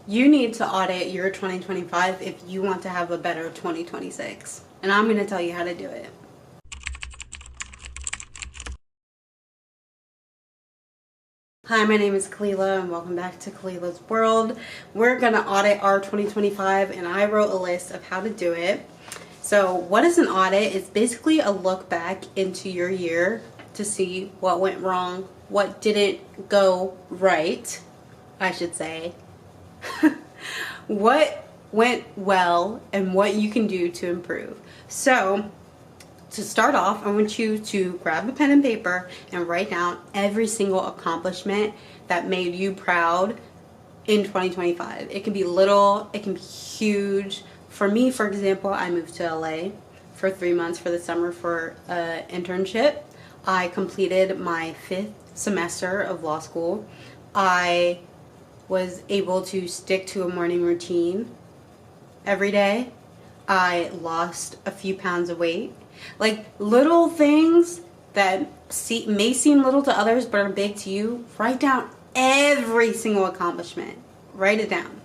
You need to audit your 2025 if you want to have a better 2026. And I'm going to tell you how to do it. Hi, my name is Khalila and welcome back to Khalila's World. We're going to audit our 2025 and I wrote a list of how to do it. So what is an audit? It's basically a look back into your year to see what went wrong, what didn't go right, I should say. What went well and what you can do to improve. So to start off, I want you to grab a pen and paper and write down every single accomplishment that made you proud in 2025. It can be little, it can be huge. For me, for example, I moved to LA for 3 months for the summer for an internship. I completed my 5th semester of law school. I was able to stick to a morning routine every day. I lost a few pounds of weight. Like little things that may seem little to others but are big to you. Write down every single accomplishment. Write it down.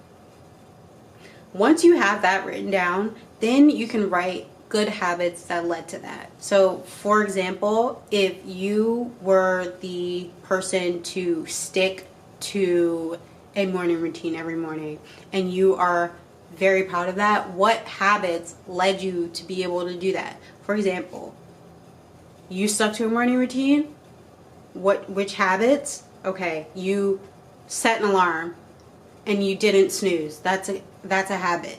Once you have that written down, then you can write good habits that led to that. So for example, if you were the person to stick to a morning routine every morning and you are very proud of that, what habits led you to be able to do that? For example, you stuck to a morning routine. Which habits? Okay, you set an alarm and you didn't snooze. That's a habit.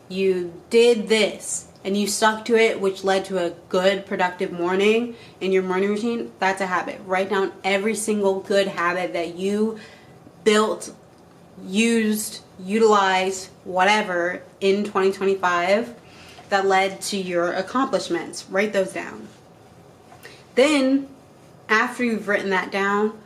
You did this and you stuck to it, which led to a good productive morning in your morning routine. That's a habit. Write down every single good habit that you built, used, utilized, whatever in 2025 that led to your accomplishments. Write those down. Then after you've written that down,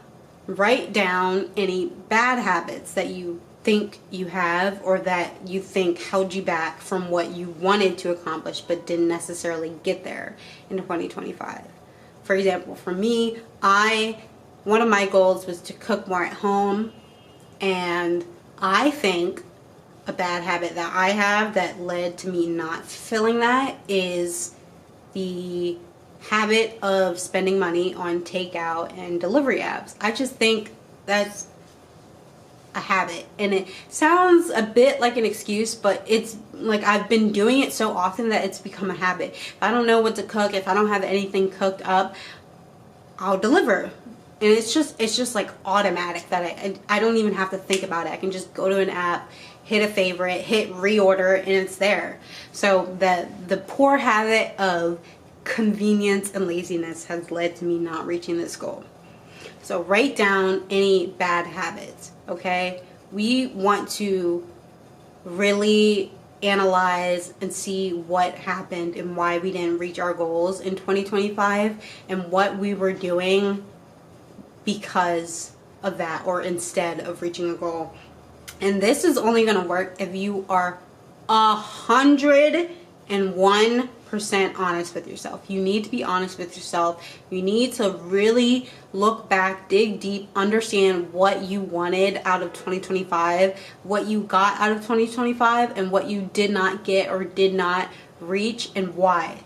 write down any bad habits that you think you have or that you think held you back from what you wanted to accomplish but didn't necessarily get there in 2025. For example, for me, one of my goals was to cook more at home, and I think a bad habit that I have that led to me not fulfilling that is the habit of spending money on takeout and delivery apps. I just think that's a habit, and it sounds a bit like an excuse, but it's like I've been doing it so often that it's become a habit. If I don't know what to cook, if I don't have anything cooked up, I'll deliver. And it's just like automatic that I don't even have to think about it. I can just go to an app, hit a favorite, hit reorder, and it's there. So the poor habit of convenience and laziness has led to me not reaching this goal. So write down any bad habits, okay? We want to really analyze and see what happened and why we didn't reach our goals in 2025 and what we were doing because of that or instead of reaching a goal. And this is only going to work if you are 101% honest with yourself. You need to be honest with yourself. You need to really look back, dig deep, understand what you wanted out of 2025, what you got out of 2025, and what you did not get or did not reach and why.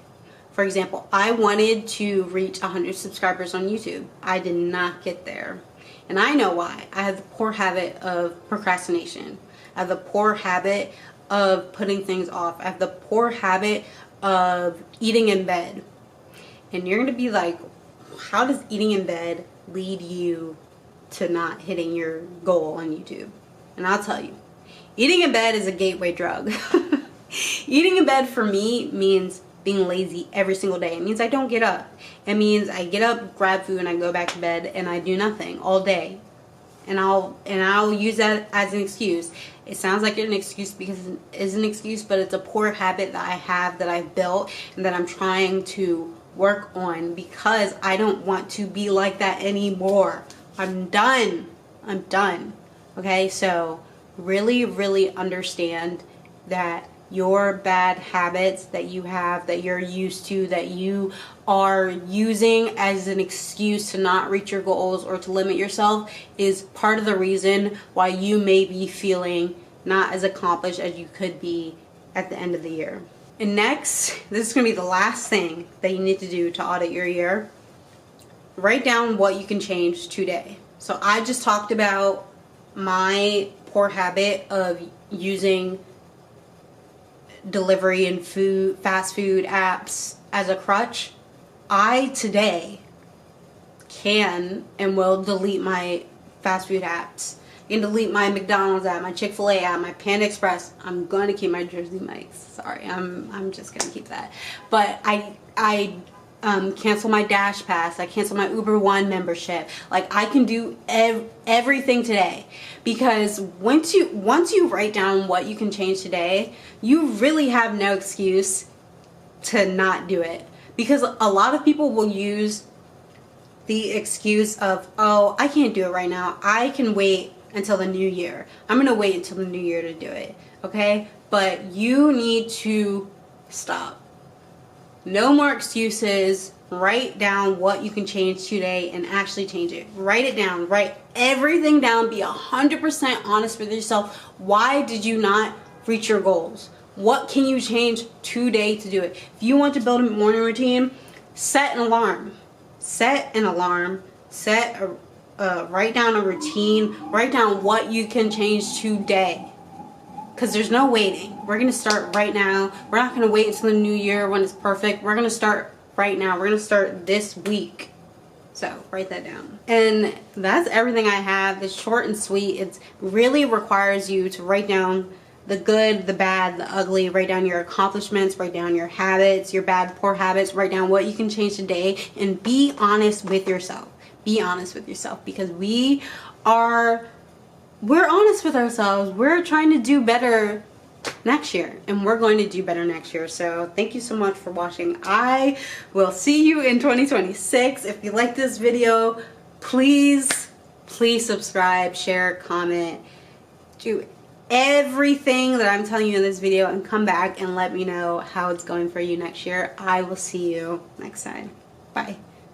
For example, I wanted to reach 100 subscribers on YouTube. I did not get there. And I know why. I have the poor habit of procrastination. I have the poor habit of putting things off. I have the poor habit of eating in bed. And you're going to be like, how does eating in bed lead you to not hitting your goal on YouTube? And I'll tell you, eating in bed is a gateway drug. Eating in bed for me means being lazy every single day. It means I don't get up. It means I get up, grab food, and I go back to bed and I do nothing all day. And I'll use that as an excuse. It sounds like an excuse because it is an excuse, but it's a poor habit that I have, that I've built, and that I'm trying to work on because I don't want to be like that anymore. I'm done. I'm done. Okay, so really, really understand that your bad habits that you have, that you're used to, that you are using as an excuse to not reach your goals or to limit yourself, is part of the reason why you may be feeling not as accomplished as you could be at the end of the year. And next, this is going to be the last thing that you need to do to audit your year. Write down what you can change today. So I just talked about my poor habit of using delivery and fast food apps as a crutch. I today can and will delete my fast food apps. I can delete my McDonald's app, my Chick-fil-A app, my Panda Express. I'm going to keep my Jersey Mike's. Sorry, I'm just going to keep that. But I cancel my Dash Pass. I cancel my Uber One membership. Like, I can do everything today, because once you write down what you can change today, you really have no excuse to not do it. Because a lot of people will use the excuse of, oh, I can't do it right now. I can wait until the new year. I'm going to wait until the new year to do it. Okay? But you need to stop. No more excuses. Write down what you can change today and actually change it. Write it down. Write everything down. Be 100% honest with yourself. Why did you not reach your goals? What can you change today to do it? If you want to build a morning routine, set an alarm. Set an alarm. Write down a routine. Write down what you can change today. Because there's no waiting. We're going to start right now. We're not going to wait until the new year when it's perfect. We're going to start right now. We're going to start this week. So write that down. And that's everything I have. It's short and sweet. It really requires you to write down the good, the bad, the ugly. Write down your accomplishments. Write down your habits, your bad, poor habits. Write down what you can change today. And be honest with yourself. Be honest with yourself, because we're honest with ourselves. We're trying to do better next year, and we're going to do better next year. So thank you so much for watching. I will see you in 2026. If you like this video, please subscribe, share, comment, do everything that I'm telling you in this video, and come back and let me know how it's going for you next year. I will see you next time. Bye.